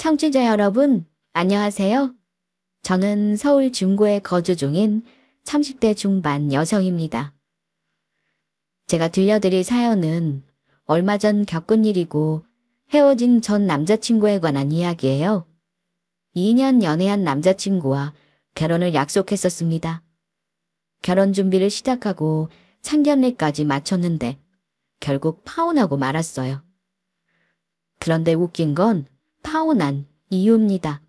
청취자 여러분, 안녕하세요. 저는 서울 중구에 거주 중인 30대 중반 여성입니다. 제가 들려드릴 사연은 얼마 전 겪은 일이고 헤어진 전 남자친구에 관한 이야기예요. 2년 연애한 남자친구와 결혼을 약속했었습니다. 결혼 준비를 시작하고 상견례까지 마쳤는데 결국 파혼하고 말았어요. 그런데 웃긴 건 파혼한 이유입니다.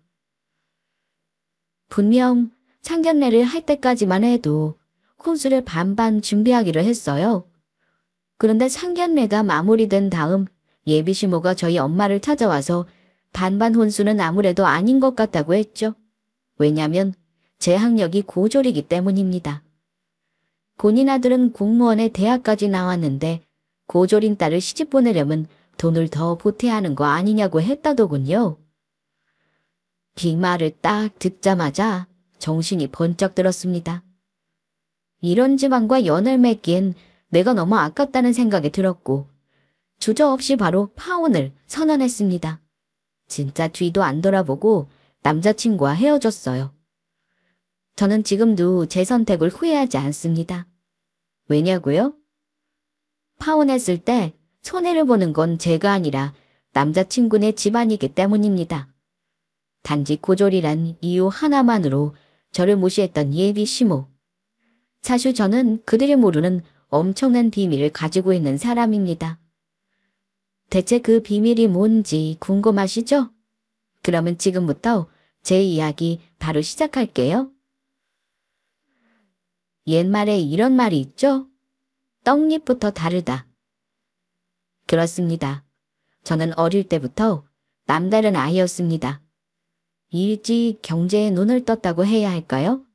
분명 상견례를 할 때까지만 해도 혼수를 반반 준비하기로 했어요. 그런데 상견례가 마무리된 다음 예비시모가 저희 엄마를 찾아와서 반반 혼수는 아무래도 아닌 것 같다고 했죠. 왜냐면 제 학력이 고졸이기 때문입니다. 본인 아들은 공무원에 대학까지 나왔는데 고졸인 딸을 시집 보내려면 돈을 더 보태야 하는 거 아니냐고 했다더군요. 이 말을 딱 듣자마자 정신이 번쩍 들었습니다. 이런 집안과 연을 맺기엔 내가 너무 아깝다는 생각이 들었고 주저없이 바로 파혼을 선언했습니다. 진짜 뒤도 안 돌아보고 남자친구와 헤어졌어요. 저는 지금도 제 선택을 후회하지 않습니다. 왜냐고요? 파혼했을 때 손해를 보는 건 제가 아니라 남자친구네 집안이기 때문입니다. 단지 고졸이란 이유 하나만으로 저를 무시했던 예비 시모. 사실 저는 그들이 모르는 엄청난 비밀을 가지고 있는 사람입니다. 대체 그 비밀이 뭔지 궁금하시죠? 그러면 지금부터 제 이야기 바로 시작할게요. 옛말에 이런 말이 있죠? 떡잎부터 다르다. 그렇습니다. 저는 어릴 때부터 남다른 아이였습니다. 일찍 경제에 눈을 떴다고 해야 할까요?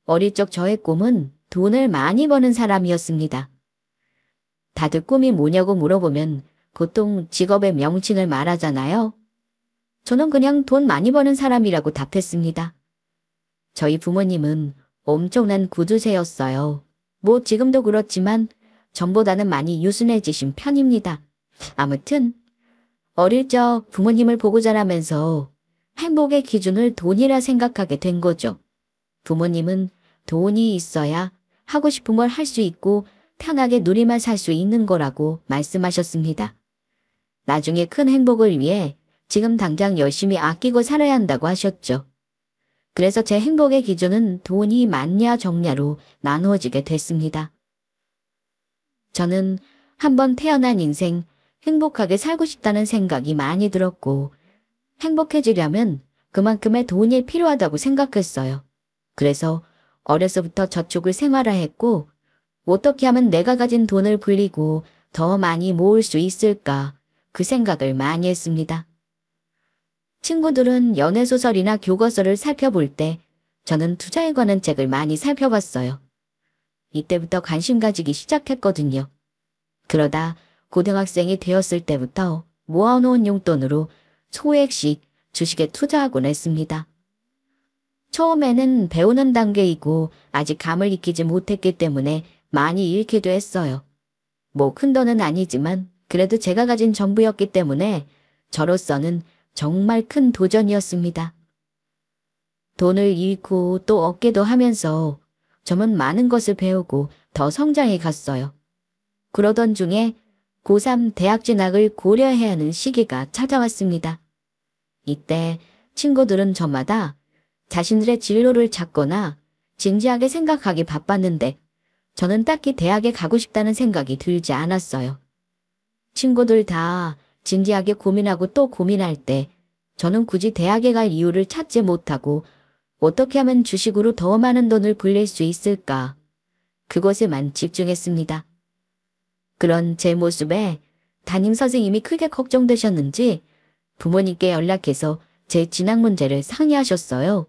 어릴 적 저의 꿈은 돈을 많이 버는 사람이었습니다. 다들 꿈이 뭐냐고 물어보면 보통 직업의 명칭을 말하잖아요. 저는 그냥 돈 많이 버는 사람이라고 답했습니다. 저희 부모님은 엄청난 구두쇠였어요. 뭐 지금도 그렇지만 전보다는 많이 유순해지신 편입니다. 아무튼 어릴 적 부모님을 보고 자라면서 행복의 기준을 돈이라 생각하게 된 거죠. 부모님은 돈이 있어야 하고 싶은 걸 할 수 있고 편하게 누리며 살 수 있는 거라고 말씀하셨습니다. 나중에 큰 행복을 위해 지금 당장 열심히 아끼고 살아야 한다고 하셨죠. 그래서 제 행복의 기준은 돈이 많냐 적냐로 나누어지게 됐습니다. 저는 한번 태어난 인생 행복하게 살고 싶다는 생각이 많이 들었고 행복해지려면 그만큼의 돈이 필요하다고 생각했어요. 그래서 어려서부터 저축을 생활화했고 어떻게 하면 내가 가진 돈을 불리고 더 많이 모을 수 있을까 그 생각을 많이 했습니다. 친구들은 연애소설이나 교과서를 살펴볼 때 저는 투자에 관한 책을 많이 살펴봤어요. 이때부터 관심 가지기 시작했거든요. 그러다 고등학생이 되었을 때부터 모아놓은 용돈으로 소액씩 주식에 투자하곤 했습니다. 처음에는 배우는 단계이고 아직 감을 익히지 못했기 때문에 많이 잃기도 했어요. 뭐 큰 돈은 아니지만 그래도 제가 가진 전부였기 때문에 저로서는 정말 큰 도전이었습니다. 돈을 잃고 또 얻기도 하면서 저는 많은 것을 배우고 더 성장해 갔어요. 그러던 중에 고3 대학 진학을 고려해야 하는 시기가 찾아왔습니다. 이때 친구들은 저마다 자신들의 진로를 찾거나 진지하게 생각하기 바빴는데 저는 딱히 대학에 가고 싶다는 생각이 들지 않았어요. 친구들 다 진지하게 고민하고 또 고민할 때 저는 굳이 대학에 갈 이유를 찾지 못하고 어떻게 하면 주식으로 더 많은 돈을 불릴 수 있을까? 그것에만 집중했습니다. 그런 제 모습에 담임 선생님이 크게 걱정되셨는지 부모님께 연락해서 제 진학 문제를 상의하셨어요.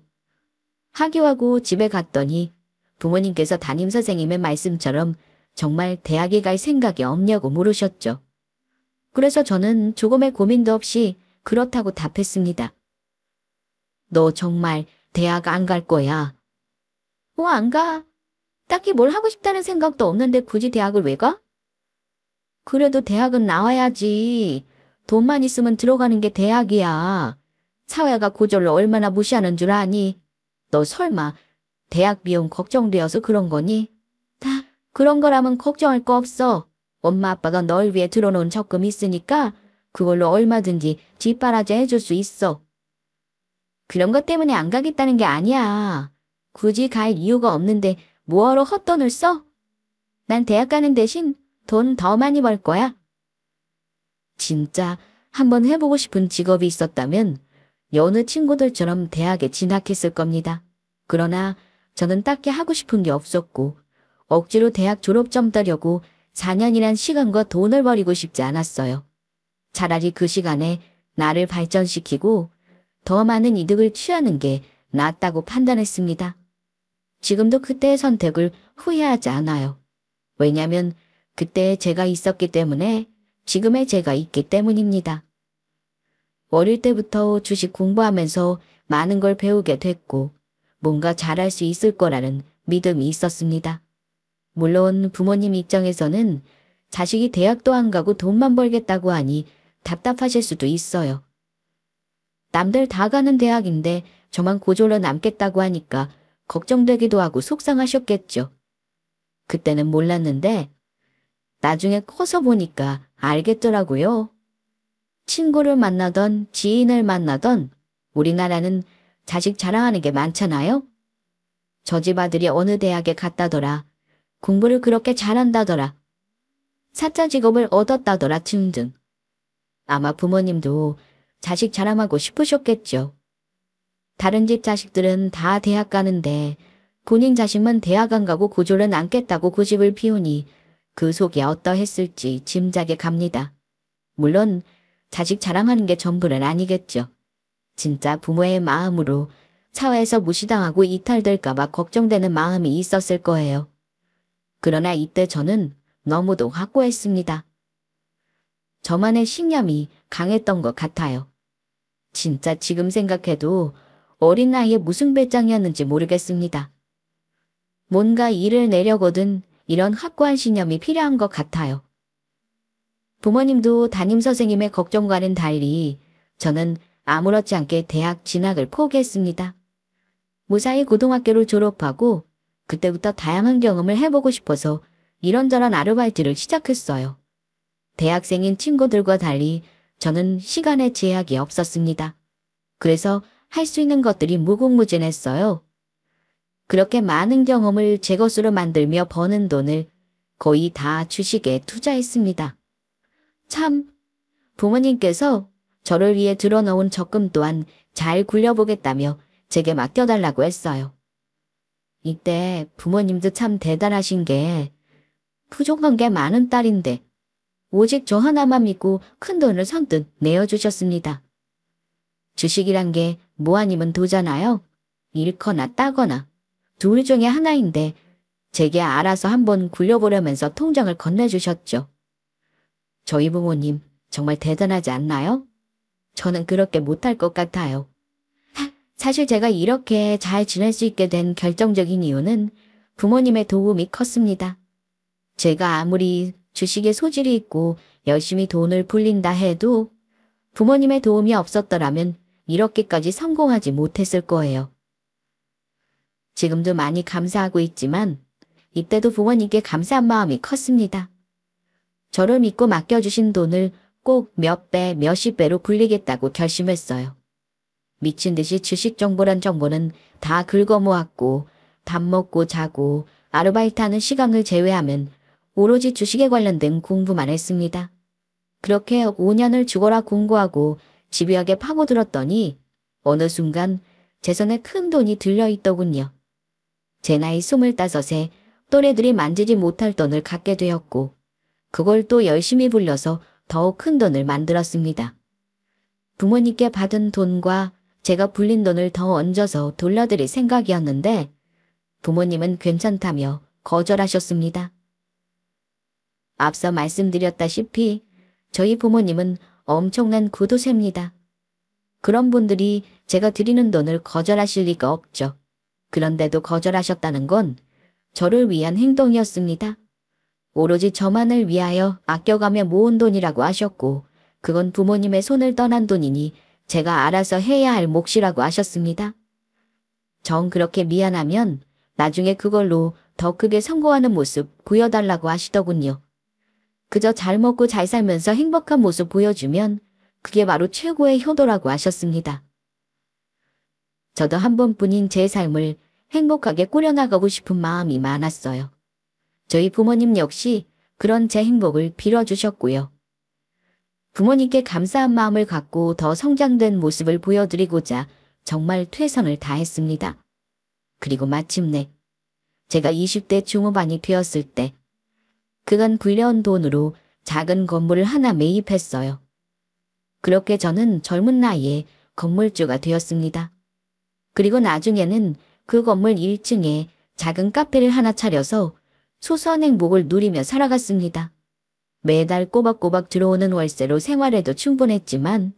하교하고 집에 갔더니 부모님께서 담임 선생님의 말씀처럼 정말 대학에 갈 생각이 없냐고 물으셨죠. 그래서 저는 조금의 고민도 없이 그렇다고 답했습니다. 너 정말 대학 안 갈 거야? 안 가. 딱히 뭘 하고 싶다는 생각도 없는데 굳이 대학을 왜 가? 그래도 대학은 나와야지. 돈만 있으면 들어가는 게 대학이야. 사회가 고졸을 얼마나 무시하는 줄 아니? 너 설마 대학 비용 걱정되어서 그런 거니? 다 그런 거라면 걱정할 거 없어. 엄마 아빠가 널 위해 들어놓은 적금 있으니까 그걸로 얼마든지 뒷바라지 해줄 수 있어. 그런 것 때문에 안 가겠다는 게 아니야. 굳이 갈 이유가 없는데 뭐하러 헛돈을 써? 난 대학 가는 대신 돈 더 많이 벌 거야. 진짜 한번 해보고 싶은 직업이 있었다면 여느 친구들처럼 대학에 진학했을 겁니다. 그러나 저는 딱히 하고 싶은 게 없었고 억지로 대학 졸업점 따려고 4년이란 시간과 돈을 버리고 싶지 않았어요. 차라리 그 시간에 나를 발전시키고 더 많은 이득을 취하는 게 낫다고 판단했습니다. 지금도 그때의 선택을 후회하지 않아요. 왜냐면 그때의 제가 있었기 때문에 지금의 제가 있기 때문입니다. 어릴 때부터 주식 공부하면서 많은 걸 배우게 됐고 뭔가 잘할 수 있을 거라는 믿음이 있었습니다. 물론 부모님 입장에서는 자식이 대학도 안 가고 돈만 벌겠다고 하니 답답하실 수도 있어요. 남들 다 가는 대학인데 저만 고졸로 남겠다고 하니까 걱정되기도 하고 속상하셨겠죠. 그때는 몰랐는데 나중에 커서 보니까 알겠더라고요. 친구를 만나던 지인을 만나던 우리나라는 자식 자랑하는 게 많잖아요. 저 집 아들이 어느 대학에 갔다더라. 공부를 그렇게 잘한다더라. 사자 직업을 얻었다더라 등등. 아마 부모님도 자식 자랑하고 싶으셨겠죠. 다른 집 자식들은 다 대학 가는데 본인 자식만 대학 안 가고 고졸은 않겠다고 고집을 피우니 그 속이 어떠했을지 짐작이 갑니다. 물론 자식 자랑하는 게 전부는 아니겠죠. 진짜 부모의 마음으로 사회에서 무시당하고 이탈될까봐 걱정되는 마음이 있었을 거예요. 그러나 이때 저는 너무도 확고했습니다. 저만의 신념이 강했던 것 같아요. 진짜 지금 생각해도 어린 나이에 무슨 배짱이었는지 모르겠습니다. 뭔가 일을 내려거든 이런 확고한 신념이 필요한 것 같아요. 부모님도 담임선생님의 걱정과는 달리 저는 아무렇지 않게 대학 진학을 포기했습니다. 무사히 고등학교를 졸업하고 그때부터 다양한 경험을 해보고 싶어서 이런저런 아르바이트를 시작했어요. 대학생인 친구들과 달리 저는 시간에 제약이 없었습니다. 그래서 할 수 있는 것들이 무궁무진했어요. 그렇게 많은 경험을 제 것으로 만들며 버는 돈을 거의 다 주식에 투자했습니다. 참, 부모님께서 저를 위해 들어놓은 적금 또한 잘 굴려보겠다며 제게 맡겨달라고 했어요. 이때 부모님도 참 대단하신 게 부족한 게 많은 딸인데 오직 저 하나만 믿고 큰 돈을 선뜻 내어주셨습니다. 주식이란 게 뭐 아니면 도잖아요. 잃거나 따거나 둘 중에 하나인데 제게 알아서 한번 굴려보려면서 통장을 건네주셨죠. 저희 부모님 정말 대단하지 않나요? 저는 그렇게 못할 것 같아요. 사실 제가 이렇게 잘 지낼 수 있게 된 결정적인 이유는 부모님의 도움이 컸습니다. 제가 아무리 주식에 소질이 있고 열심히 돈을 불린다 해도 부모님의 도움이 없었더라면 이렇게까지 성공하지 못했을 거예요. 지금도 많이 감사하고 있지만 이때도 부모님께 감사한 마음이 컸습니다. 저를 믿고 맡겨주신 돈을 꼭 몇 배, 몇십 배로 불리겠다고 결심했어요. 미친 듯이 주식 정보란 정보는 다 긁어모았고 밥 먹고 자고 아르바이트하는 시간을 제외하면 오로지 주식에 관련된 공부만 했습니다. 그렇게 5년을 죽어라 공부하고 집요하게 파고들었더니 어느 순간 제 손에 큰 돈이 들려있더군요. 제 나이 25에 또래들이 만지지 못할 돈을 갖게 되었고 그걸 또 열심히 불려서 더욱 큰 돈을 만들었습니다. 부모님께 받은 돈과 제가 불린 돈을 더 얹어서 돌려드릴 생각이었는데 부모님은 괜찮다며 거절하셨습니다. 앞서 말씀드렸다시피 저희 부모님은 엄청난 구도세입니다. 그런 분들이 제가 드리는 돈을 거절하실 리가 없죠. 그런데도 거절하셨다는 건 저를 위한 행동이었습니다. 오로지 저만을 위하여 아껴가며 모은 돈이라고 하셨고 그건 부모님의 손을 떠난 돈이니 제가 알아서 해야 할 몫이라고 하셨습니다. 정 그렇게 미안하면 나중에 그걸로 더 크게 성공하는 모습 보여달라고 하시더군요. 그저 잘 먹고 잘 살면서 행복한 모습 보여주면 그게 바로 최고의 효도라고 하셨습니다. 저도 한 번뿐인 제 삶을 행복하게 꾸려나가고 싶은 마음이 많았어요. 저희 부모님 역시 그런 제 행복을 빌어주셨고요. 부모님께 감사한 마음을 갖고 더 성장된 모습을 보여드리고자 정말 최선을 다했습니다. 그리고 마침내 제가 20대 중후반이 되었을 때 그간 불려온 돈으로 작은 건물을 하나 매입했어요. 그렇게 저는 젊은 나이에 건물주가 되었습니다. 그리고 나중에는 그 건물 1층에 작은 카페를 하나 차려서 소소한 행복을 누리며 살아갔습니다. 매달 꼬박꼬박 들어오는 월세로 생활해도 충분했지만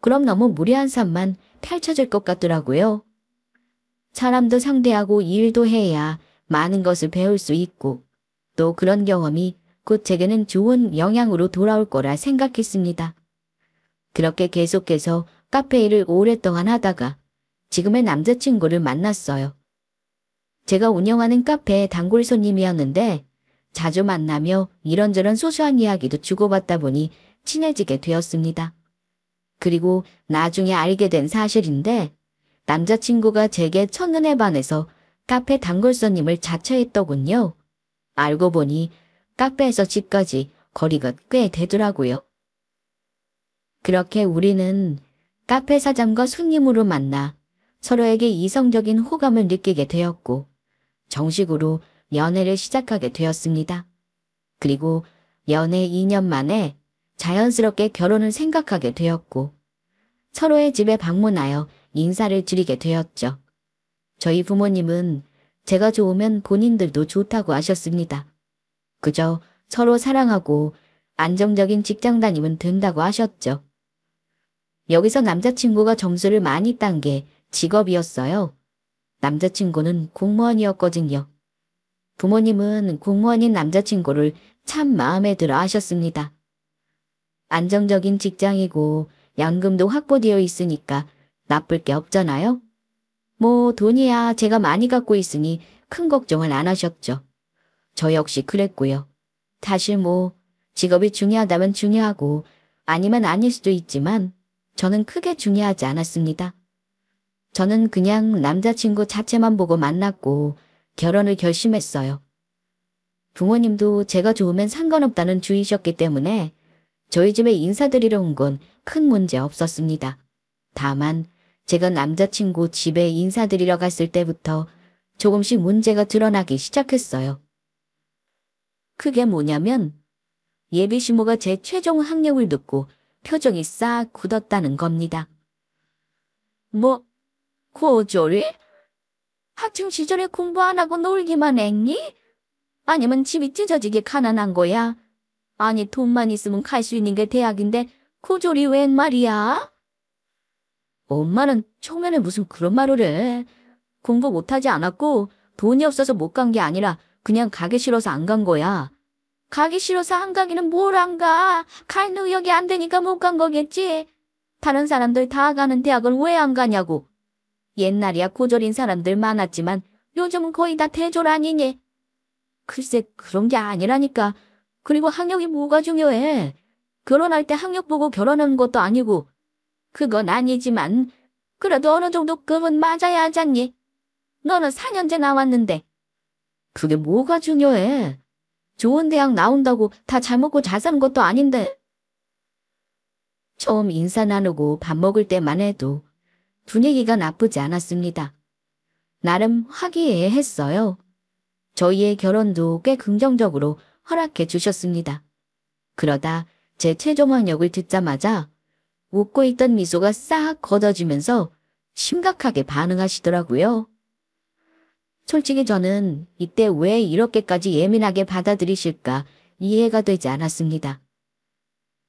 그럼 너무 무리한 삶만 펼쳐질 것 같더라고요. 사람도 상대하고 일도 해야 많은 것을 배울 수 있고 또 그런 경험이 곧 제게는 좋은 영향으로 돌아올 거라 생각했습니다. 그렇게 계속해서 카페 일을 오랫동안 하다가 지금의 남자친구를 만났어요. 제가 운영하는 카페의 단골 손님이었는데 자주 만나며 이런저런 소소한 이야기도 주고받다 보니 친해지게 되었습니다. 그리고 나중에 알게 된 사실인데 남자친구가 제게 첫눈에 반해서 카페 단골 손님을 자처했더군요. 알고 보니 카페에서 집까지 거리가 꽤 되더라고요. 그렇게 우리는 카페 사장과 손님으로 만나 서로에게 이성적인 호감을 느끼게 되었고 정식으로 연애를 시작하게 되었습니다. 그리고 연애 2년 만에 자연스럽게 결혼을 생각하게 되었고 서로의 집에 방문하여 인사를 드리게 되었죠. 저희 부모님은 제가 좋으면 본인들도 좋다고 하셨습니다. 그저 서로 사랑하고 안정적인 직장 다니면 된다고 하셨죠. 여기서 남자친구가 점수를 많이 딴 게 직업이었어요. 남자친구는 공무원이었거든요. 부모님은 공무원인 남자친구를 참 마음에 들어 하셨습니다. 안정적인 직장이고 연금도 확보되어 있으니까 나쁠 게 없잖아요. 뭐 돈이야 제가 많이 갖고 있으니 큰 걱정을 안 하셨죠. 저 역시 그랬고요. 사실 뭐 직업이 중요하다면 중요하고 아니면 아닐 수도 있지만 저는 크게 중요하지 않았습니다. 저는 그냥 남자친구 자체만 보고 만났고 결혼을 결심했어요. 부모님도 제가 좋으면 상관없다는 주의셨기 때문에 저희 집에 인사드리러 온 건 큰 문제 없었습니다. 다만 제가 남자친구 집에 인사드리러 갔을 때부터 조금씩 문제가 드러나기 시작했어요. 그게 뭐냐면 예비 시모가 제 최종 학력을 듣고 표정이 싹 굳었다는 겁니다. 뭐, 고졸이? 학창 시절에 공부 안 하고 놀기만 했니? 아니면 집이 찢어지게 가난한 거야? 아니 돈만 있으면 갈 수 있는 게 대학인데 고졸이 웬 말이야? 엄마는 초면에 무슨 그런 말을 해. 공부 못하지 않았고 돈이 없어서 못 간 게 아니라 그냥 가기 싫어서 안 간 거야. 가기 싫어서 안 가기는 뭘 안 가. 갈 능력이 안 되니까 못 간 거겠지. 다른 사람들 다 가는 대학을 왜 안 가냐고. 옛날이야 고졸인 사람들 많았지만 요즘은 거의 다 대졸 아니니. 글쎄 그런 게 아니라니까. 그리고 학력이 뭐가 중요해. 결혼할 때 학력 보고 결혼하는 것도 아니고. 그건 아니지만 그래도 어느 정도 급은 맞아야 하잖니. 너는 4년제 나왔는데. 그게 뭐가 중요해. 좋은 대학 나온다고 다 잘 먹고 잘 사는 것도 아닌데. 처음 인사 나누고 밥 먹을 때만 해도 분위기가 나쁘지 않았습니다. 나름 화기애애했어요. 저희의 결혼도 꽤 긍정적으로 허락해 주셨습니다. 그러다 제 최종 학력을 듣자마자 웃고 있던 미소가 싹 걷어지면서 심각하게 반응하시더라고요. 솔직히 저는 이때 왜 이렇게까지 예민하게 받아들이실까 이해가 되지 않았습니다.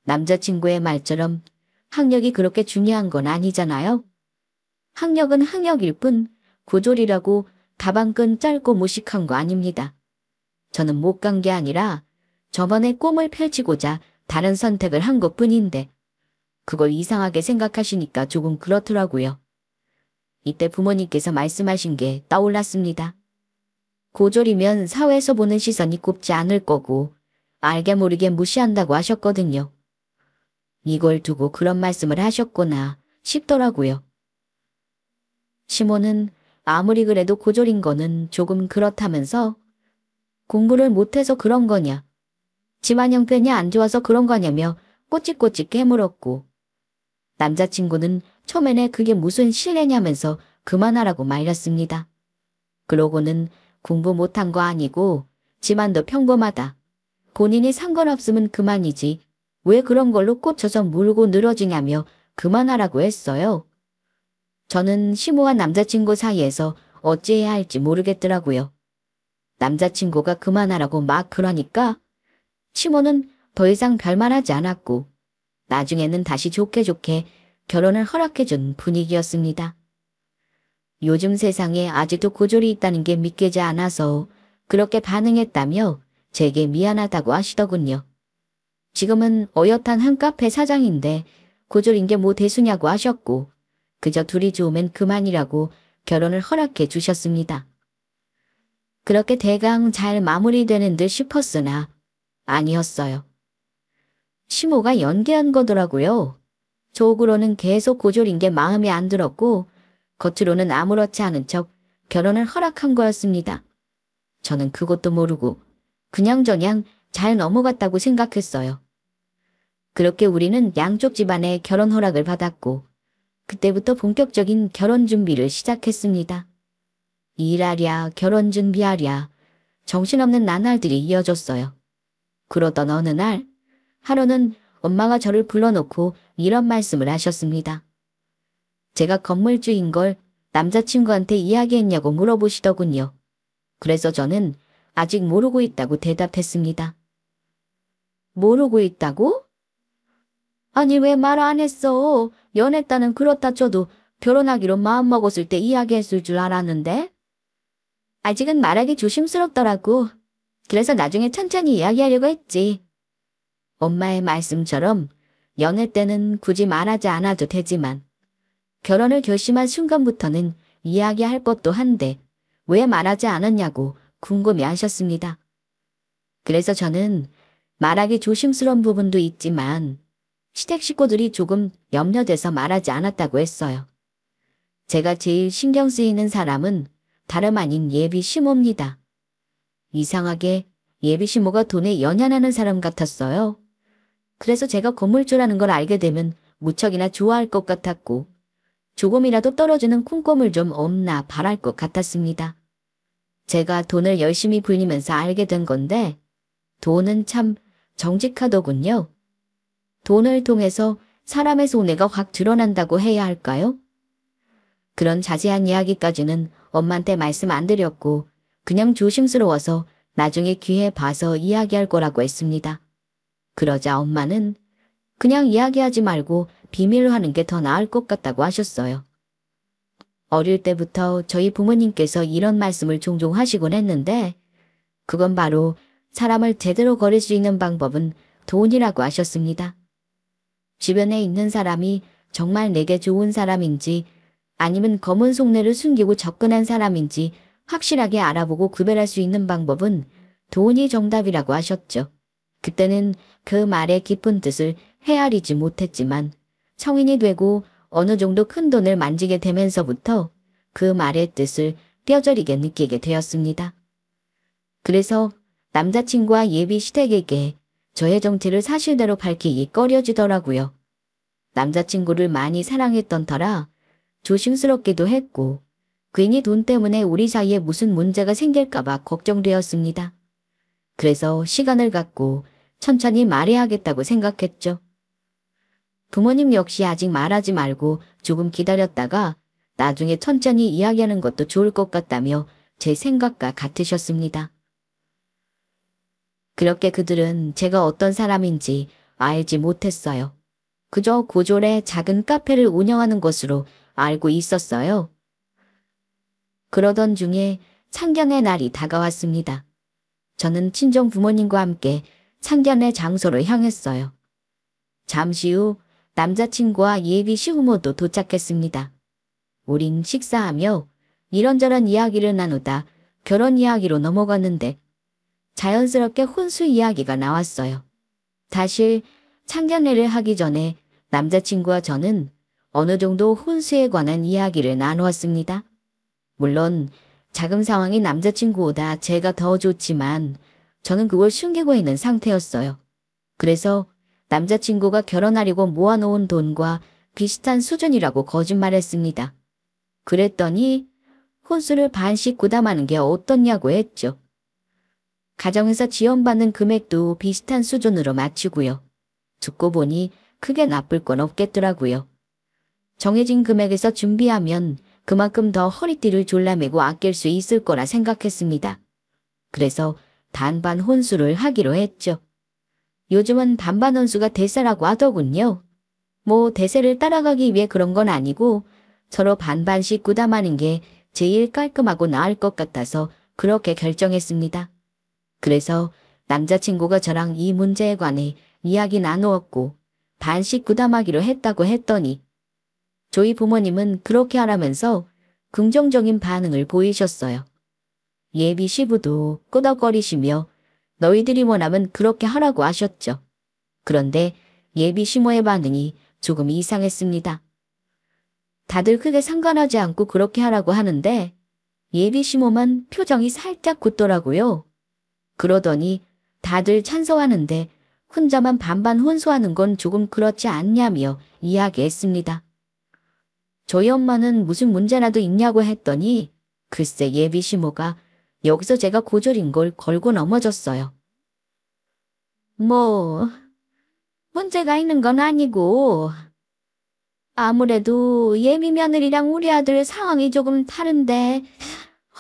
남자친구의 말처럼 학력이 그렇게 중요한 건 아니잖아요. 학력은 학력일 뿐 고졸이라고 다방끈 짧고 무식한 거 아닙니다. 저는 못 간 게 아니라 저번에 꿈을 펼치고자 다른 선택을 한 것뿐인데 그걸 이상하게 생각하시니까 조금 그렇더라고요. 이때 부모님께서 말씀하신 게 떠올랐습니다. 고졸이면 사회에서 보는 시선이 곱지 않을 거고 알게 모르게 무시한다고 하셨거든요. 이걸 두고 그런 말씀을 하셨구나 싶더라고요. 시모는 아무리 그래도 고졸인 거는 조금 그렇다면서 공부를 못해서 그런 거냐, 집안 형편이 안 좋아서 그런 거냐며 꼬치꼬치 깨물었고 남자친구는 처음에는 그게 무슨 실례냐면서 그만하라고 말렸습니다. 그러고는 공부 못한 거 아니고 집안도 평범하다. 본인이 상관없으면 그만이지. 왜 그런 걸로 꽂혀서 물고 늘어지냐며 그만하라고 했어요. 저는 시모와 남자친구 사이에서 어찌해야 할지 모르겠더라고요. 남자친구가 그만하라고 막 그러니까 시모는 더 이상 별말하지 않았고 나중에는 다시 좋게 결혼을 허락해준 분위기였습니다. 요즘 세상에 아직도 고졸이 있다는 게 믿기지 않아서 그렇게 반응했다며 제게 미안하다고 하시더군요. 지금은 어엿한 한 카페 사장인데 고졸인 게 뭐 대수냐고 하셨고 그저 둘이 좋으면 그만이라고 결혼을 허락해 주셨습니다. 그렇게 대강 잘 마무리되는 듯 싶었으나 아니었어요. 시모가 연기한 거더라고요. 속으로는 계속 고졸인 게 마음에 안 들었고 겉으로는 아무렇지 않은 척 결혼을 허락한 거였습니다. 저는 그것도 모르고 그냥저냥 잘 넘어갔다고 생각했어요. 그렇게 우리는 양쪽 집안에 결혼 허락을 받았고 그때부터 본격적인 결혼 준비를 시작했습니다. 일하랴 결혼 준비하랴 정신없는 나날들이 이어졌어요. 그러던 어느 날 하루는 엄마가 저를 불러놓고 이런 말씀을 하셨습니다. 제가 건물주인 걸 남자친구한테 이야기했냐고 물어보시더군요. 그래서 저는 아직 모르고 있다고 대답했습니다. 모르고 있다고? 아니 왜 말 안 했어? 연애따는 그렇다 쳐도 결혼하기로 마음먹었을 때 이야기했을 줄 알았는데? 아직은 말하기 조심스럽더라고. 그래서 나중에 천천히 이야기하려고 했지. 엄마의 말씀처럼 연애 때는 굳이 말하지 않아도 되지만 결혼을 결심한 순간부터는 이야기할 것도 한데 왜 말하지 않았냐고 궁금해 하셨습니다. 그래서 저는 말하기 조심스러운 부분도 있지만 시댁 식구들이 조금 염려돼서 말하지 않았다고 했어요. 제가 제일 신경 쓰이는 사람은 다름 아닌 예비 시모입니다. 이상하게 예비 시모가 돈에 연연하는 사람 같았어요. 그래서 제가 건물주라는 걸 알게 되면 무척이나 좋아할 것 같았고 조금이라도 떨어지는 콩고물 좀 없나 바랄 것 같았습니다. 제가 돈을 열심히 불리면서 알게 된 건데 돈은 참 정직하더군요. 돈을 통해서 사람의 손해가 확 드러난다고 해야 할까요? 그런 자세한 이야기까지는 엄마한테 말씀 안 드렸고 그냥 조심스러워서 나중에 기회 봐서 이야기할 거라고 했습니다. 그러자 엄마는 그냥 이야기하지 말고 비밀로 하는 게 더 나을 것 같다고 하셨어요. 어릴 때부터 저희 부모님께서 이런 말씀을 종종 하시곤 했는데 그건 바로 사람을 제대로 거릴 수 있는 방법은 돈이라고 하셨습니다. 주변에 있는 사람이 정말 내게 좋은 사람인지 아니면 검은 속내를 숨기고 접근한 사람인지 확실하게 알아보고 구별할 수 있는 방법은 돈이 정답이라고 하셨죠. 그때는 그 말의 깊은 뜻을 헤아리지 못했지만 성인이 되고 어느 정도 큰 돈을 만지게 되면서부터 그 말의 뜻을 뼈저리게 느끼게 되었습니다. 그래서 남자친구와 예비 시댁에게 저의 정체를 사실대로 밝히기 꺼려지더라고요. 남자친구를 많이 사랑했던 터라 조심스럽기도 했고 괜히 돈 때문에 우리 사이에 무슨 문제가 생길까봐 걱정되었습니다. 그래서 시간을 갖고 천천히 말해야겠다고 생각했죠. 부모님 역시 아직 말하지 말고 조금 기다렸다가 나중에 천천히 이야기하는 것도 좋을 것 같다며 제 생각과 같으셨습니다. 그렇게 그들은 제가 어떤 사람인지 알지 못했어요. 그저 고졸의 작은 카페를 운영하는 것으로 알고 있었어요. 그러던 중에 상견례 날이 다가왔습니다. 저는 친정 부모님과 함께 상견례 장소로 향했어요. 잠시 후 남자친구와 예비 시부모도 도착했습니다. 우린 식사하며 이런저런 이야기를 나누다 결혼 이야기로 넘어갔는데 자연스럽게 혼수 이야기가 나왔어요. 사실 상견례를 하기 전에 남자친구와 저는 어느 정도 혼수에 관한 이야기를 나누었습니다. 물론 자금 상황이 남자친구보다 제가 더 좋지만 저는 그걸 숨기고 있는 상태였어요. 그래서 남자친구가 결혼하려고 모아놓은 돈과 비슷한 수준이라고 거짓말했습니다. 그랬더니 혼수를 반씩 부담하는 게 어떻냐고 했죠. 가정에서 지원받는 금액도 비슷한 수준으로 맞추고요. 듣고 보니 크게 나쁠 건 없겠더라고요. 정해진 금액에서 준비하면 그만큼 더 허리띠를 졸라매고 아낄 수 있을 거라 생각했습니다. 그래서 반반 혼수를 하기로 했죠. 요즘은 반반 혼수가 대세라고 하더군요. 뭐 대세를 따라가기 위해 그런 건 아니고 서로 반반씩 부담하는 게 제일 깔끔하고 나을 것 같아서 그렇게 결정했습니다. 그래서 남자친구가 저랑 이 문제에 관해 이야기 나누었고 반씩 부담하기로 했다고 했더니 저희 부모님은 그렇게 하라면서 긍정적인 반응을 보이셨어요. 예비 시부도 끄덕거리시며 너희들이 원하면 그렇게 하라고 하셨죠. 그런데 예비 시모의 반응이 조금 이상했습니다. 다들 크게 상관하지 않고 그렇게 하라고 하는데 예비 시모만 표정이 살짝 굳더라고요. 그러더니 다들 찬성하는데 혼자만 반반 혼수하는 건 조금 그렇지 않냐며 이야기했습니다. 저희 엄마는 무슨 문제라도 있냐고 했더니 글쎄 예비 시모가 여기서 제가 고졸인 걸 걸고 넘어졌어요. 뭐 문제가 있는 건 아니고 아무래도 예비 며느리랑 우리 아들 상황이 조금 다른데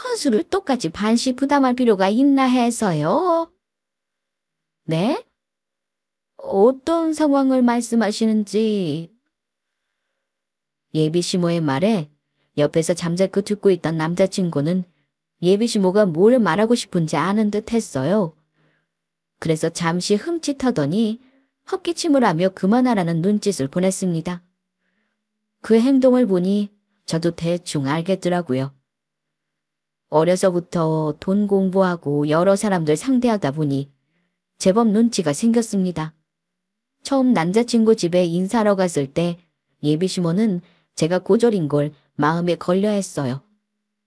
혼수를 똑같이 반씩 부담할 필요가 있나 해서요. 네? 어떤 상황을 말씀하시는지. 예비 시모의 말에 옆에서 잠자코 듣고 있던 남자친구는 예비 시모가 뭘 말하고 싶은지 아는 듯 했어요. 그래서 잠시 흠칫하더니 헛기침을 하며 그만하라는 눈짓을 보냈습니다. 그 행동을 보니 저도 대충 알겠더라고요. 어려서부터 돈 공부하고 여러 사람들 상대하다 보니 제법 눈치가 생겼습니다. 처음 남자친구 집에 인사하러 갔을 때 예비 시모는 제가 고졸인 걸 마음에 걸려 했어요.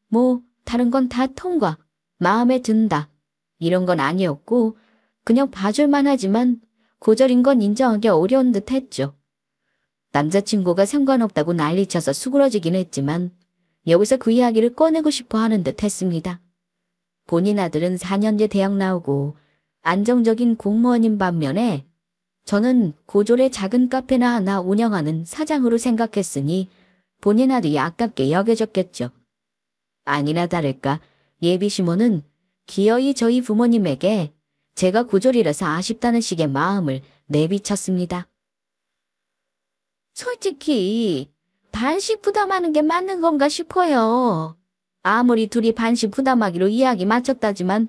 뭐 다른 건 다 통과, 마음에 든다 이런 건 아니었고 그냥 봐줄만 하지만 고졸인 건 인정하기 어려운 듯 했죠. 남자친구가 상관없다고 난리쳐서 수그러지긴 했지만 여기서 그 이야기를 꺼내고 싶어 하는 듯 했습니다. 본인 아들은 4년제 대학 나오고 안정적인 공무원인 반면에 저는 고졸의 작은 카페나 하나 운영하는 사장으로 생각했으니 본인 아들이 아깝게 여겨졌겠죠. 아니나 다를까 예비 시모는 기어이 저희 부모님에게 제가 고졸이라서 아쉽다는 식의 마음을 내비쳤습니다. 솔직히 반씩 부담하는 게 맞는 건가 싶어요. 아무리 둘이 반씩 부담하기로 이야기 맞췄다지만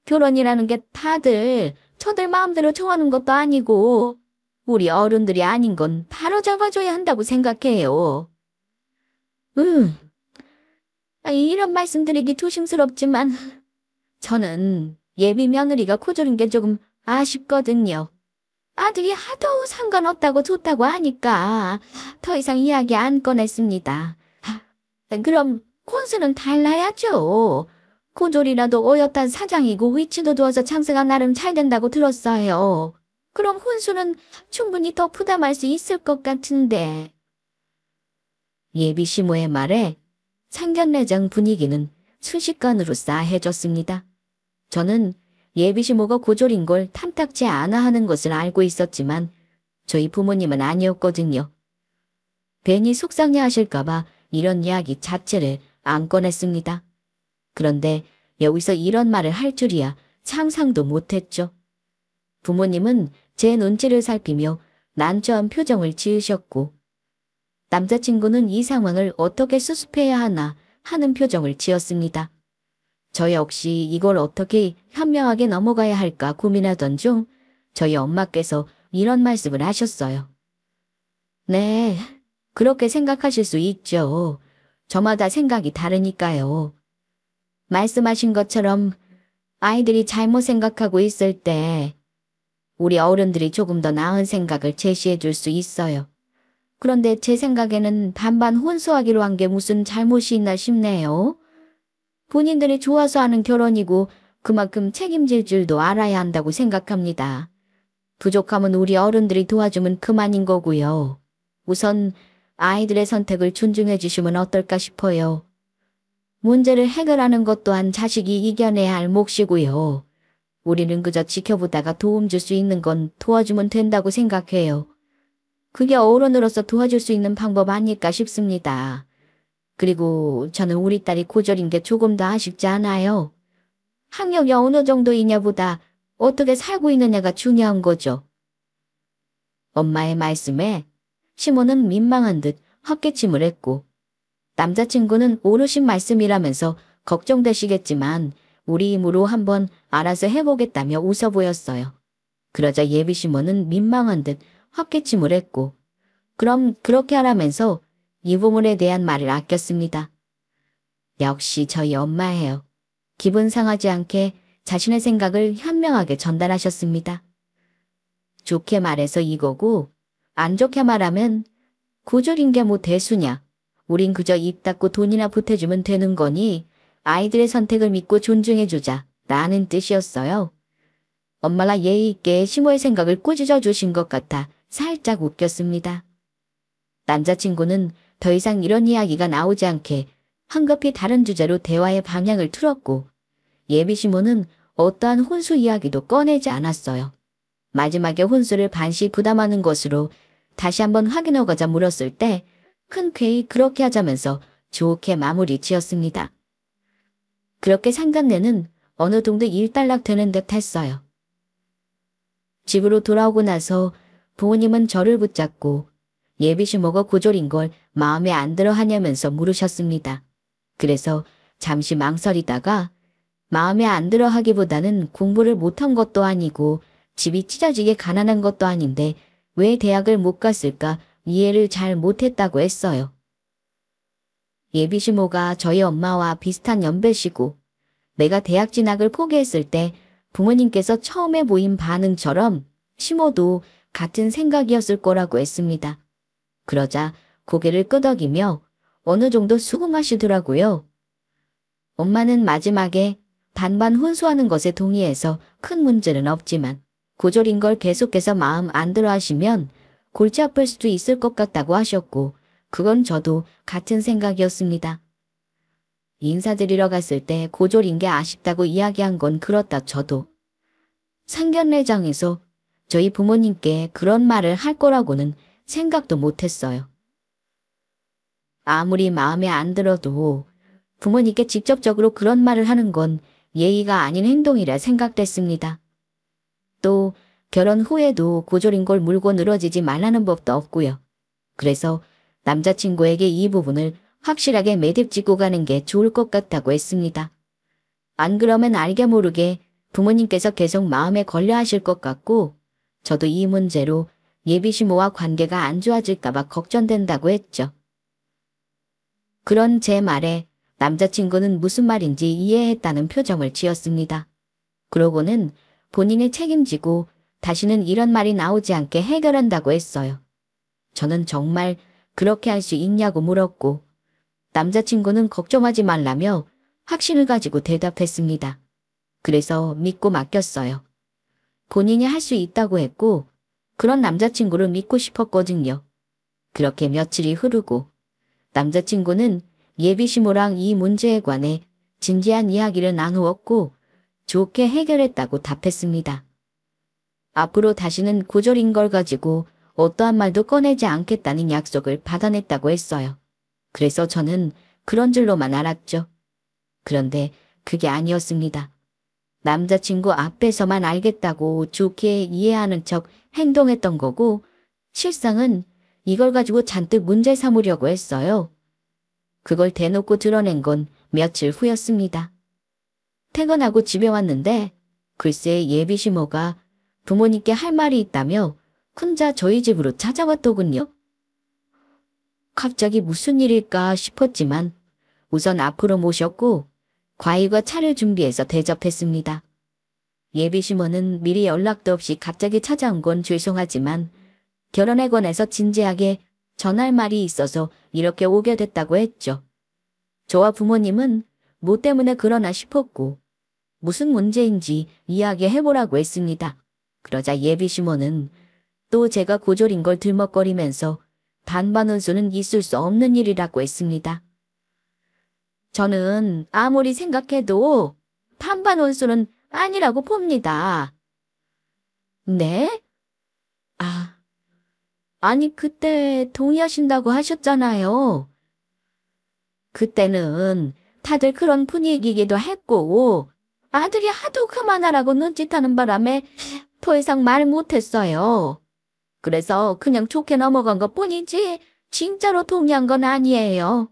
결혼이라는 게 다들 저들 마음대로 정하는 것도 아니고 우리 어른들이 아닌 건 바로 잡아줘야 한다고 생각해요. 이런 말씀드리기 조심스럽지만 저는 예비 며느리가 고졸인 게 조금 아쉽거든요. 아들이 하도 상관없다고 좋다고 하니까 더 이상 이야기 안 꺼냈습니다. 그럼 혼수는 달라야죠. 고졸이라도 어엿한 사장이고 위치도 두어서 장사가 나름 잘 된다고 들었어요. 그럼 혼수는 충분히 더 부담할 수 있을 것 같은데. 예비 시모의 말에 상견례장 분위기는 순식간으로 싸해졌습니다. 저는 예비 시모가 고졸인 걸 탐탁지 않아 하는 것을 알고 있었지만 저희 부모님은 아니었거든요. 괜히 속상해 하실까봐 이런 이야기 자체를 안 꺼냈습니다. 그런데 여기서 이런 말을 할 줄이야 상상도 못했죠. 부모님은 제 눈치를 살피며 난처한 표정을 지으셨고 남자친구는 이 상황을 어떻게 수습해야 하나 하는 표정을 지었습니다. 저 역시 이걸 어떻게 현명하게 넘어가야 할까 고민하던 중 저희 엄마께서 이런 말씀을 하셨어요. 네, 그렇게 생각하실 수 있죠. 저마다 생각이 다르니까요. 말씀하신 것처럼 아이들이 잘못 생각하고 있을 때 우리 어른들이 조금 더 나은 생각을 제시해 줄 수 있어요. 그런데 제 생각에는 반반 혼수하기로 한 게 무슨 잘못이 있나 싶네요. 본인들이 좋아서 하는 결혼이고 그만큼 책임질 줄도 알아야 한다고 생각합니다. 부족하면 우리 어른들이 도와주면 그만인 거고요. 우선 아이들의 선택을 존중해 주시면 어떨까 싶어요. 문제를 해결하는 것 또한 자식이 이겨내야 할 몫이고요. 우리는 그저 지켜보다가 도움 줄 수 있는 건 도와주면 된다고 생각해요. 그게 어른으로서 도와줄 수 있는 방법 아닐까 싶습니다. 그리고 저는 우리 딸이 고졸인 게 조금 더 아쉽지 않아요. 학력이 어느 정도이냐보다 어떻게 살고 있느냐가 중요한 거죠. 엄마의 말씀에 시모는 민망한 듯 헛기침을 했고 남자친구는 오르신 말씀이라면서 걱정되시겠지만 우리 힘으로 한번 알아서 해보겠다며 웃어 보였어요. 그러자 예비 시모는 민망한 듯 헛기침을 했고 그럼 그렇게 하라면서 이 부분에 대한 말을 아꼈습니다. 역시 저희 엄마예요. 기분 상하지 않게 자신의 생각을 현명하게 전달하셨습니다. 좋게 말해서 이거고 안 좋게 말하면 고졸인 게 뭐 대수냐. 우린 그저 입 닫고 돈이나 보태주면 되는 거니 아이들의 선택을 믿고 존중해주자 라는 뜻이었어요. 엄마가 예의 있게 시모의 생각을 꾸짖어 주신 것 같아 살짝 웃겼습니다. 남자친구는 더 이상 이런 이야기가 나오지 않게 황급히 다른 주제로 대화의 방향을 틀었고 예비 시모는 어떠한 혼수 이야기도 꺼내지 않았어요. 마지막에 혼수를 반씩 부담하는 것으로 다시 한번 확인하고자 물었을 때 흔쾌히 그렇게 하자면서 좋게 마무리 지었습니다. 그렇게 상간례는 어느 정도 일단락되는 듯 했어요. 집으로 돌아오고 나서 부모님은 저를 붙잡고 예비 시모가 고졸인 걸 마음에 안 들어 하냐면서 물으셨습니다. 그래서 잠시 망설이다가 마음에 안 들어 하기보다는 공부를 못한 것도 아니고 집이 찢어지게 가난한 것도 아닌데 왜 대학을 못 갔을까 이해를 잘 못했다고 했어요. 예비 시모가 저희 엄마와 비슷한 연배시고 내가 대학 진학을 포기했을 때 부모님께서 처음에 보인 반응처럼 시모도 같은 생각이었을 거라고 했습니다. 그러자 고개를 끄덕이며 어느 정도 수긍하시더라고요. 엄마는 마지막에 반반 혼수하는 것에 동의해서 큰 문제는 없지만 고졸인 걸 계속해서 마음 안 들어 하시면 골치 아플 수도 있을 것 같다고 하셨고 그건 저도 같은 생각이었습니다. 인사드리러 갔을 때 고졸인 게 아쉽다고 이야기한 건 그렇다 쳐도 상견례장에서 저희 부모님께 그런 말을 할 거라고는 생각도 못했어요. 아무리 마음에 안 들어도 부모님께 직접적으로 그런 말을 하는 건 예의가 아닌 행동이라 생각됐습니다. 또 결혼 후에도 고졸인 걸 물고 늘어지지 말라는 법도 없고요. 그래서 남자친구에게 이 부분을 확실하게 매듭짓고 가는 게 좋을 것 같다고 했습니다. 안 그러면 알게 모르게 부모님께서 계속 마음에 걸려 하실 것 같고 저도 이 문제로 예비 시모와 관계가 안 좋아질까봐 걱정된다고 했죠. 그런 제 말에 남자친구는 무슨 말인지 이해했다는 표정을 지었습니다. 그러고는 본인이 책임지고 다시는 이런 말이 나오지 않게 해결한다고 했어요. 저는 정말 그렇게 할 수 있냐고 물었고 남자친구는 걱정하지 말라며 확신을 가지고 대답했습니다. 그래서 믿고 맡겼어요. 본인이 할 수 있다고 했고 그런 남자친구를 믿고 싶었거든요. 그렇게 며칠이 흐르고 남자친구는 예비 시모랑 이 문제에 관해 진지한 이야기를 나누었고 좋게 해결했다고 답했습니다. 앞으로 다시는 고졸인 걸 가지고 어떠한 말도 꺼내지 않겠다는 약속을 받아냈다고 했어요. 그래서 저는 그런 줄로만 알았죠. 그런데 그게 아니었습니다. 남자친구 앞에서만 알겠다고 좋게 이해하는 척 행동했던 거고 실상은 이걸 가지고 잔뜩 문제 삼으려고 했어요. 그걸 대놓고 드러낸 건 며칠 후였습니다. 퇴근하고 집에 왔는데 글쎄 예비 시모가 부모님께 할 말이 있다며 혼자 저희 집으로 찾아왔더군요. 갑자기 무슨 일일까 싶었지만 우선 앞으로 모셨고 과일과 차를 준비해서 대접했습니다. 예비시모는 미리 연락도 없이 갑자기 찾아온 건 죄송하지만 결혼에 관해서 진지하게 전할 말이 있어서 이렇게 오게 됐다고 했죠. 저와 부모님은 뭐 때문에 그러나 싶었고 무슨 문제인지 이야기해보라고 했습니다. 그러자 예비시모는 또 제가 고졸인 걸 들먹거리면서 반반원수는 있을 수 없는 일이라고 했습니다. 저는 아무리 생각해도 반반원수는 아니라고 봅니다. 네? 아니 그때 동의하신다고 하셨잖아요. 그때는 다들 그런 분위기이기도 했고 아들이 하도 그만하라고 눈짓하는 바람에 더 이상 말 못했어요. 그래서 그냥 좋게 넘어간 것 뿐이지 진짜로 동의한 건 아니에요.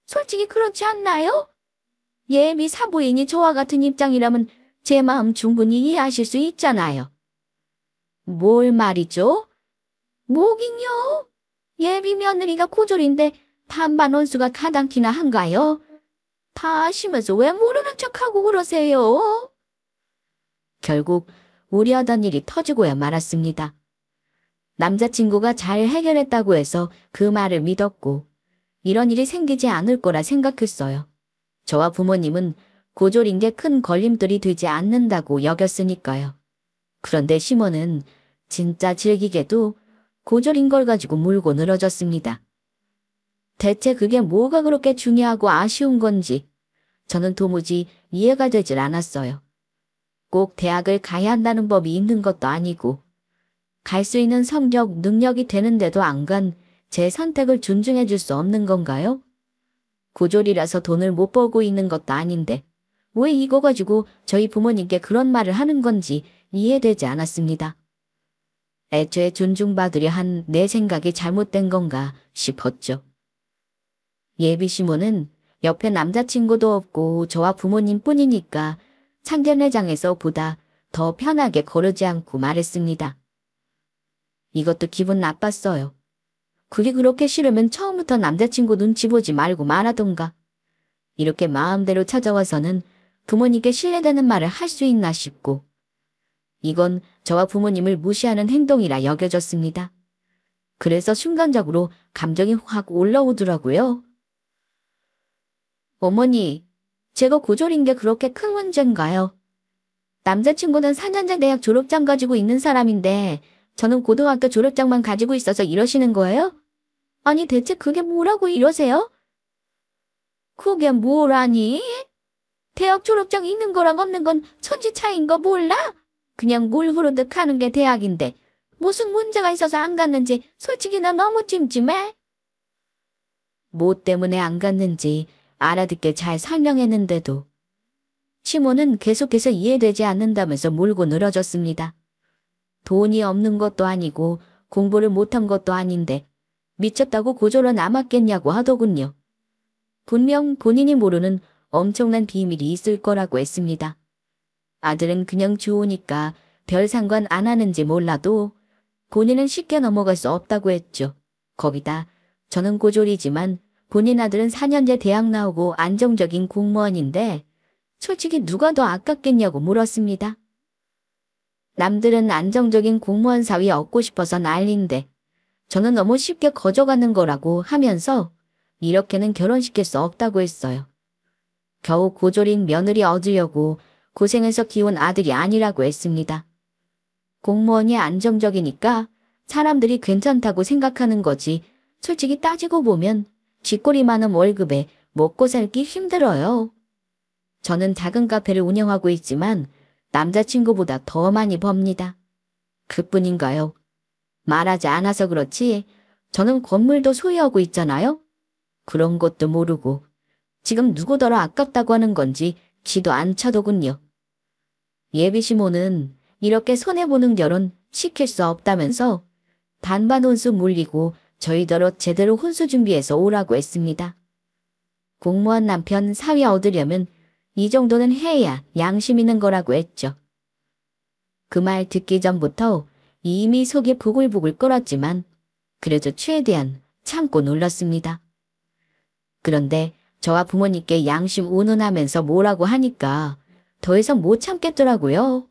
솔직히 그렇지 않나요? 예비 사부인이 저와 같은 입장이라면 제 마음 충분히 이해하실 수 있잖아요. 뭘 말이죠? 뭐긴요? 예비 며느리가 고졸인데 반반 원수가 가당키나 한가요? 다 아시면서 왜 모르는 척하고 그러세요? 결국 우려하던 일이 터지고야 말았습니다. 남자친구가 잘 해결했다고 해서 그 말을 믿었고 이런 일이 생기지 않을 거라 생각했어요. 저와 부모님은 고졸인 게 큰 걸림돌이 되지 않는다고 여겼으니까요. 그런데 시모는 진짜 즐기게도 고졸인 걸 가지고 물고 늘어졌습니다. 대체 그게 뭐가 그렇게 중요하고 아쉬운 건지 저는 도무지 이해가 되질 않았어요. 꼭 대학을 가야 한다는 법이 있는 것도 아니고 갈 수 있는 성적, 능력이 되는데도 안 간 제 선택을 존중해 줄 수 없는 건가요? 고졸이라서 돈을 못 벌고 있는 것도 아닌데 왜 이거 가지고 저희 부모님께 그런 말을 하는 건지 이해되지 않았습니다. 애초에 존중받으려 한 내 생각이 잘못된 건가 싶었죠. 예비시모는 옆에 남자친구도 없고 저와 부모님 뿐이니까 상견례장에서 보다 더 편하게 거르지 않고 말했습니다. 이것도 기분 나빴어요. 그게 그렇게 싫으면 처음부터 남자친구 눈치 보지 말고 말하던가. 이렇게 마음대로 찾아와서는 부모님께 신뢰되는 말을 할 수 있나 싶고 이건 저와 부모님을 무시하는 행동이라 여겨졌습니다. 그래서 순간적으로 감정이 확 올라오더라고요. 어머니, 제가 고졸인 게 그렇게 큰 문제인가요? 남자친구는 4년제 대학 졸업장 가지고 있는 사람인데 저는 고등학교 졸업장만 가지고 있어서 이러시는 거예요? 아니 대체 그게 뭐라고 이러세요? 그게 뭐라니? 대학 졸업장 있는 거랑 없는 건 천지 차이인 거 몰라? 그냥 물 흐르듯 하는 게 대학인데 무슨 문제가 있어서 안 갔는지 솔직히 나 너무 찜찜해. 뭐 때문에 안 갔는지 알아듣게 잘 설명했는데도 시모는 계속해서 이해되지 않는다면서 물고 늘어졌습니다. 돈이 없는 것도 아니고 공부를 못한 것도 아닌데 미쳤다고 고졸로 남았겠냐고 하더군요. 분명 본인이 모르는 엄청난 비밀이 있을 거라고 했습니다. 아들은 그냥 좋으니까 별 상관 안 하는지 몰라도 본인은 쉽게 넘어갈 수 없다고 했죠. 거기다 저는 고졸이지만 본인 아들은 4년제 대학 나오고 안정적인 공무원인데 솔직히 누가 더 아깝겠냐고 물었습니다. 남들은 안정적인 공무원 사위 얻고 싶어서 난리인데 저는 너무 쉽게 거저가는 거라고 하면서 이렇게는 결혼시킬 수 없다고 했어요. 겨우 고졸인 며느리 얻으려고 고생해서 키운 아들이 아니라고 했습니다. 공무원이 안정적이니까 사람들이 괜찮다고 생각하는 거지 솔직히 따지고 보면 쥐꼬리 많은 월급에 먹고 살기 힘들어요. 저는 작은 카페를 운영하고 있지만 남자친구보다 더 많이 법니다. 그뿐인가요? 말하지 않아서 그렇지 저는 건물도 소유하고 있잖아요. 그런 것도 모르고 지금 누구더러 아깝다고 하는 건지 기도 안 차더군요. 예비시모는 이렇게 손해보는 결혼 시킬 수 없다면서 반반 혼수 물리고 저희더러 제대로 혼수 준비해서 오라고 했습니다. 공무원 남편 사위 얻으려면 이 정도는 해야 양심 있는 거라고 했죠. 그 말 듣기 전부터 이미 속이 부글부글 끓었지만 그래도 최대한 참고 놀랐습니다. 그런데 저와 부모님께 양심 운운하면서 뭐라고 하니까 더 이상 못 참겠더라고요.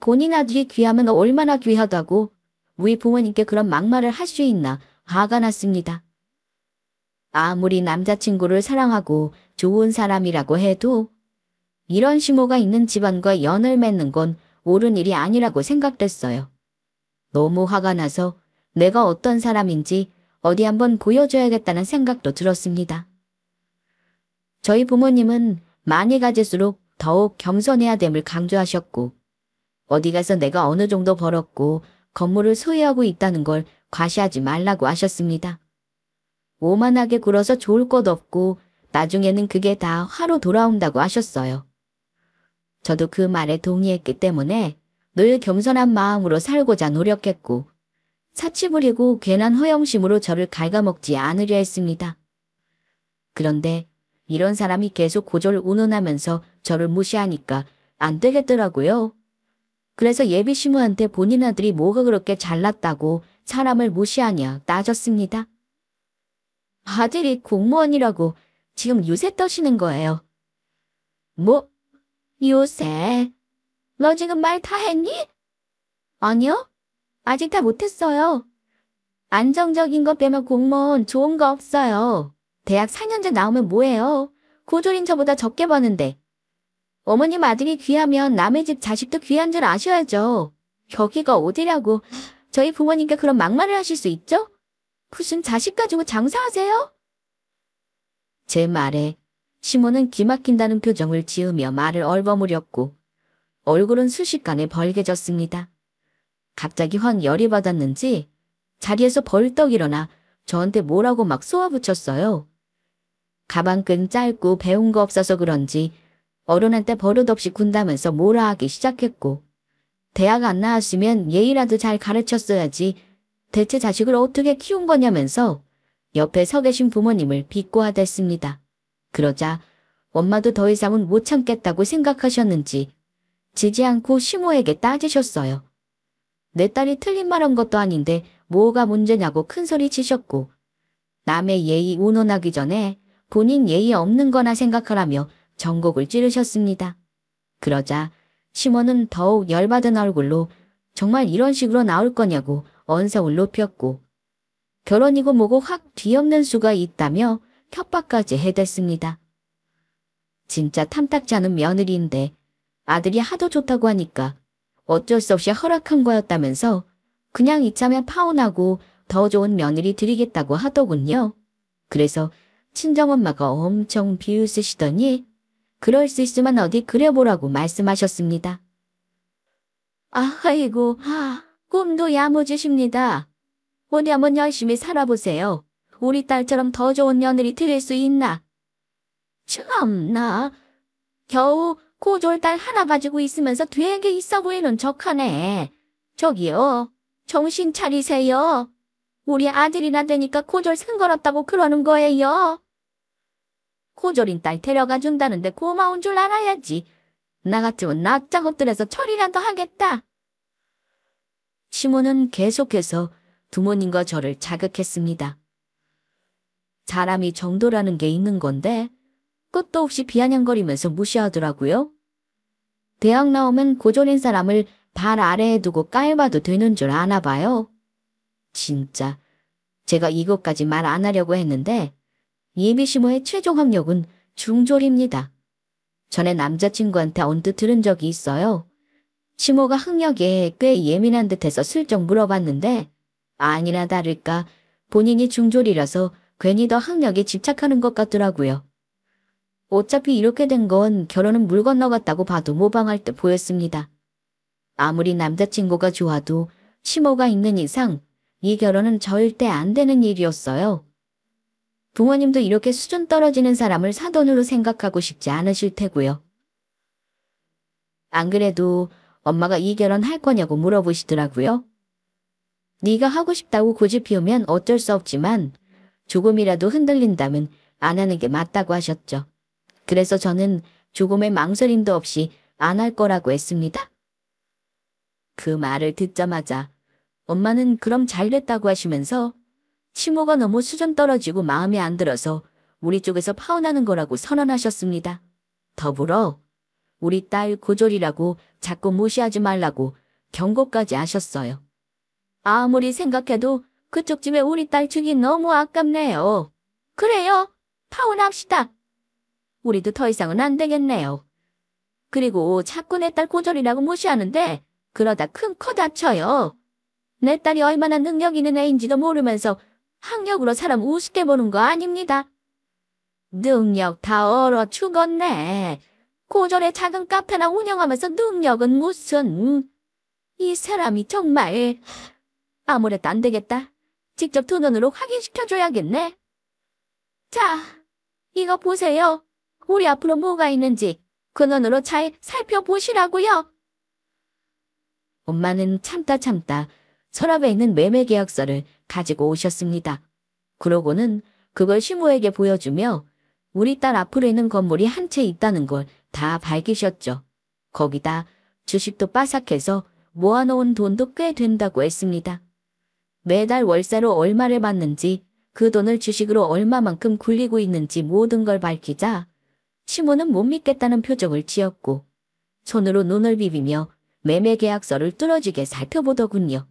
본인 아들이 귀하면 얼마나 귀하다고 우리 부모님께 그런 막말을 할 수 있나 화가 났습니다. 아무리 남자친구를 사랑하고 좋은 사람이라고 해도 이런 시모가 있는 집안과 연을 맺는 건 옳은 일이 아니라고 생각됐어요. 너무 화가 나서 내가 어떤 사람인지 어디 한번 보여줘야겠다는 생각도 들었습니다. 저희 부모님은 많이 가질수록 더욱 겸손해야 됨을 강조하셨고 어디 가서 내가 어느 정도 벌었고 건물을 소유하고 있다는 걸 과시하지 말라고 하셨습니다. 오만하게 굴어서 좋을 것 없고 나중에는 그게 다 화로 돌아온다고 하셨어요. 저도 그 말에 동의했기 때문에 늘 겸손한 마음으로 살고자 노력했고 사치 부리고 괜한 허영심으로 저를 갉아먹지 않으려 했습니다. 그런데 이런 사람이 계속 고졸 운운하면서 저를 무시하니까 안 되겠더라고요. 그래서 예비 시무한테 본인 아들이 뭐가 그렇게 잘났다고 사람을 무시하냐 따졌습니다. 아들이 공무원이라고 지금 요새 떠시는 거예요. 뭐? 요새? 너 지금 말 다 했니? 아니요. 아직 다 못했어요. 안정적인 거 빼면 공무원 좋은 거 없어요. 대학 4년제 나오면 뭐해요? 고졸인 저보다 적게 버는데. 어머님 아들이 귀하면 남의 집 자식도 귀한 줄 아셔야죠. 여기가 어디라고 저희 부모님께 그런 막말을 하실 수 있죠? 무슨 자식 가지고 장사하세요? 제 말에 시모는 기막힌다는 표정을 지으며 말을 얼버무렸고 얼굴은 순식간에 벌개졌습니다. 갑자기 확 열이 받았는지 자리에서 벌떡 일어나 저한테 뭐라고 막 쏘아붙였어요. 가방끈 짧고 배운 거 없어서 그런지 어른한테 버릇없이 군다면서 뭐라 하기 시작했고 대학 안 나왔으면 예의라도 잘 가르쳤어야지 대체 자식을 어떻게 키운 거냐면서 옆에 서 계신 부모님을 비꼬아댔습니다. 그러자 엄마도 더 이상은 못 참겠다고 생각하셨는지 지지 않고 시모에게 따지셨어요. 내 딸이 틀린 말 한 것도 아닌데 뭐가 문제냐고 큰소리 치셨고 남의 예의 운운하기 전에 본인 예의 없는 거나 생각하라며 전곡을 찌르셨습니다. 그러자 시모는 더욱 열받은 얼굴로 정말 이런 식으로 나올 거냐고 언성을 높였고 결혼이고 뭐고 확 뒤엎는 수가 있다며 협박까지 해댔습니다. 진짜 탐탁지 않은 며느리인데 아들이 하도 좋다고 하니까 어쩔 수 없이 허락한 거였다면서 그냥 이참에 파혼하고 더 좋은 며느리 드리겠다고 하더군요. 그래서 친정엄마가 엄청 비웃으시더니 그럴 수 있으면 어디 그려보라고 말씀하셨습니다. 아이고, 꿈도 야무지십니다. 어디 한번 열심히 살아보세요. 우리 딸처럼 더 좋은 며느리 드릴 수 있나? 참나, 겨우 고졸 딸 하나 가지고 있으면서 되게 있어 보이는 척하네. 저기요, 정신 차리세요. 우리 아들이나 되니까 고졸 승걸었다고 그러는 거예요. 고졸인 딸 데려가 준다는데 고마운 줄 알아야지. 나 같으면 낯작업들에서 처리라도 하겠다. 시모는 계속해서 부모님과 저를 자극했습니다. 사람이 정도라는 게 있는 건데 끝도 없이 비아냥거리면서 무시하더라고요. 대학 나오면 고졸인 사람을 발 아래에 두고 깔봐도 되는 줄 아나 봐요. 진짜 제가 이것까지 말 안 하려고 했는데 예비 시모의 최종 학력은 중졸입니다. 전에 남자친구한테 언뜻 들은 적이 있어요. 시모가 학력에 꽤 예민한 듯해서 슬쩍 물어봤는데 아니나 다를까 본인이 중졸이라서 괜히 더 학력에 집착하는 것 같더라고요. 어차피 이렇게 된 건 결혼은 물 건너갔다고 봐도 모방할 듯 보였습니다. 아무리 남자친구가 좋아도 시모가 있는 이상 이 결혼은 절대 안 되는 일이었어요. 부모님도 이렇게 수준 떨어지는 사람을 사돈으로 생각하고 싶지 않으실 테고요. 안 그래도 엄마가 이 결혼 할 거냐고 물어보시더라고요. 네가 하고 싶다고 고집 피우면 어쩔 수 없지만 조금이라도 흔들린다면 안 하는 게 맞다고 하셨죠. 그래서 저는 조금의 망설임도 없이 안 할 거라고 했습니다. 그 말을 듣자마자 엄마는 그럼 잘 됐다고 하시면서 시모가 너무 수준 떨어지고 마음에 안 들어서 우리 쪽에서 파혼하는 거라고 선언하셨습니다. 더불어 우리 딸 고졸이라고 자꾸 무시하지 말라고 경고까지 하셨어요. 아무리 생각해도 그쪽 집에 우리 딸 주기 너무 아깝네요. 그래요. 파혼합시다. 우리도 더 이상은 안 되겠네요. 그리고 자꾸 내 딸 고졸이라고 무시하는데 그러다 큰 코 다쳐요. 내 딸이 얼마나 능력 있는 애인지도 모르면서 학력으로 사람 우습게 보는 거 아닙니다. 능력 다 얼어 죽었네. 고졸의 작은 카페나 운영하면서 능력은 무슨. 이 사람이 정말. 아무래도 안 되겠다. 직접 두 눈으로 확인시켜줘야겠네. 자, 이거 보세요. 우리 앞으로 뭐가 있는지 그 눈으로 잘 살펴보시라고요. 엄마는 참다 서랍에 있는 매매 계약서를 가지고 오셨습니다. 그러고는 그걸 시모에게 보여주며 우리 딸 앞으로 있는 건물이 한 채 있다는 걸 다 밝히셨죠. 거기다 주식도 빠삭해서 모아놓은 돈도 꽤 된다고 했습니다. 매달 월세로 얼마를 받는지 그 돈을 주식으로 얼마만큼 굴리고 있는지 모든 걸 밝히자 시모는 못 믿겠다는 표정을 지었고 손으로 눈을 비비며 매매 계약서를 뚫어지게 살펴보더군요.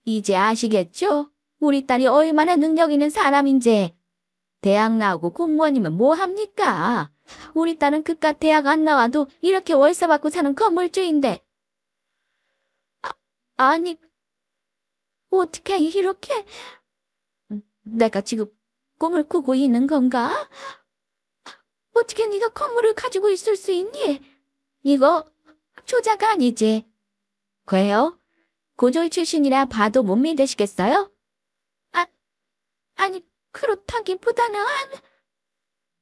이제 아시겠죠? 우리 딸이 얼마나 능력 있는 사람인지. 대학 나오고 공무원이면 뭐 합니까? 우리 딸은 그깟 대학 안 나와도 이렇게 월세 받고 사는 건물주인데. 아니, 어떻게 이렇게. 내가 지금 꿈을 꾸고 있는 건가? 어떻게 네가 건물을 가지고 있을 수 있니? 이거 조작 아니지? 그래요? 고졸 출신이라 봐도 못 믿으시겠어요? 아니, 그렇다기보다는.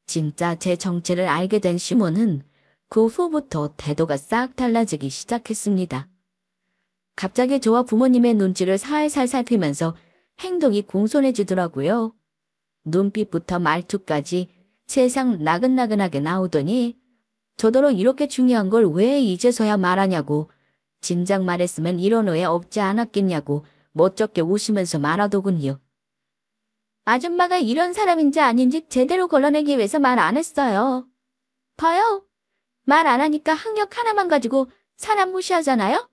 진짜 제 정체를 알게 된 시모는 그 후부터 태도가 싹 달라지기 시작했습니다. 갑자기 저와 부모님의 눈치를 살살 살피면서 행동이 공손해지더라고요. 눈빛부터 말투까지 세상 나긋나긋하게 나오더니 저더러 이렇게 중요한 걸 왜 이제서야 말하냐고, 진작 말했으면 이런 오해 없지 않았겠냐고 멋쩍게 웃으면서 말하더군요. 아줌마가 이런 사람인지 아닌지 제대로 걸러내기 위해서 말 안 했어요. 봐요. 말 안 하니까 학력 하나만 가지고 사람 무시하잖아요?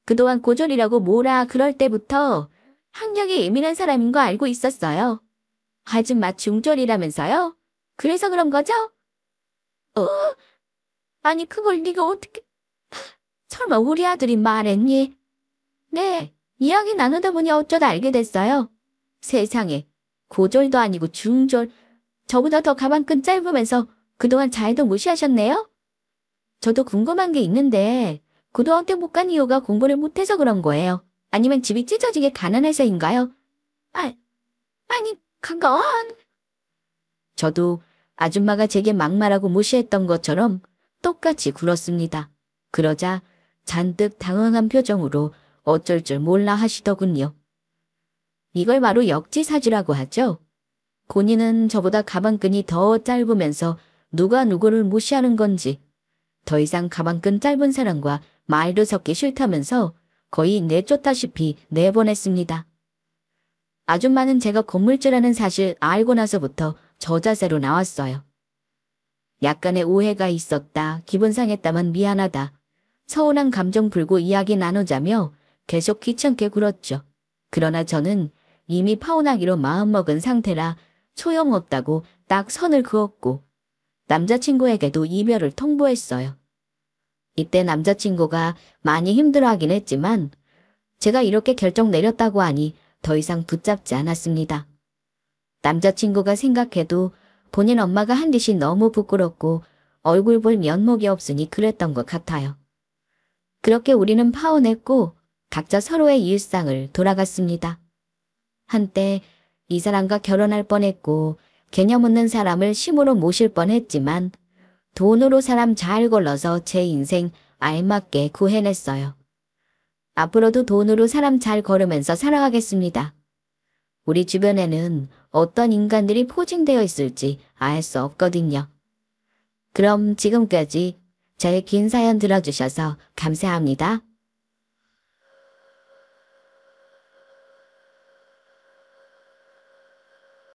그동안 고졸이라고 뭐라 그럴 때부터 학력이 예민한 사람인 거 알고 있었어요. 아줌마 중졸이라면서요? 그래서 그런 거죠? 아니 그걸 네가 어떻게. 설마 우리 아들이 말했니? 네, 이야기 나누다 보니 어쩌다 알게 됐어요. 세상에, 고졸도 아니고 중졸, 저보다 더 가방끈 짧으면서 그동안 잘도 무시하셨네요? 저도 궁금한 게 있는데 고등학교 못 간 이유가 공부를 못해서 그런 거예요? 아니면 집이 찢어지게 가난해서인가요? 아니, 그건. 저도 아줌마가 제게 막말하고 무시했던 것처럼 똑같이 굴었습니다. 그러자 잔뜩 당황한 표정으로 어쩔 줄 몰라 하시더군요. 이걸 바로 역지사지라고 하죠. 본인은 저보다 가방끈이 더 짧으면서 누가 누구를 무시하는 건지 더 이상 가방끈 짧은 사람과 말도 섞기 싫다면서 거의 내쫓다시피 내보냈습니다. 아줌마는 제가 건물주라는 사실 알고 나서부터 저 자세로 나왔어요. 약간의 오해가 있었다, 기분 상했다만 미안하다, 서운한 감정 풀고 이야기 나누자며 계속 귀찮게 굴었죠. 그러나 저는 이미 파혼하기로 마음먹은 상태라 소용없다고 딱 선을 그었고 남자친구에게도 이별을 통보했어요. 이때 남자친구가 많이 힘들어하긴 했지만 제가 이렇게 결정 내렸다고 하니 더 이상 붙잡지 않았습니다. 남자친구가 생각해도 본인 엄마가 한 짓이 너무 부끄럽고 얼굴 볼 면목이 없으니 그랬던 것 같아요. 그렇게 우리는 파혼했고 각자 서로의 일상을 돌아갔습니다. 한때 이 사람과 결혼할 뻔했고 개념 없는 사람을 심으로 모실 뻔했지만 돈으로 사람 잘 걸러서 제 인생 알맞게 구해냈어요. 앞으로도 돈으로 사람 잘 걸으면서 살아가겠습니다. 우리 주변에는 어떤 인간들이 포진되어 있을지 알 수 없거든요. 그럼 지금까지 저의 긴 사연 들어주셔서 감사합니다.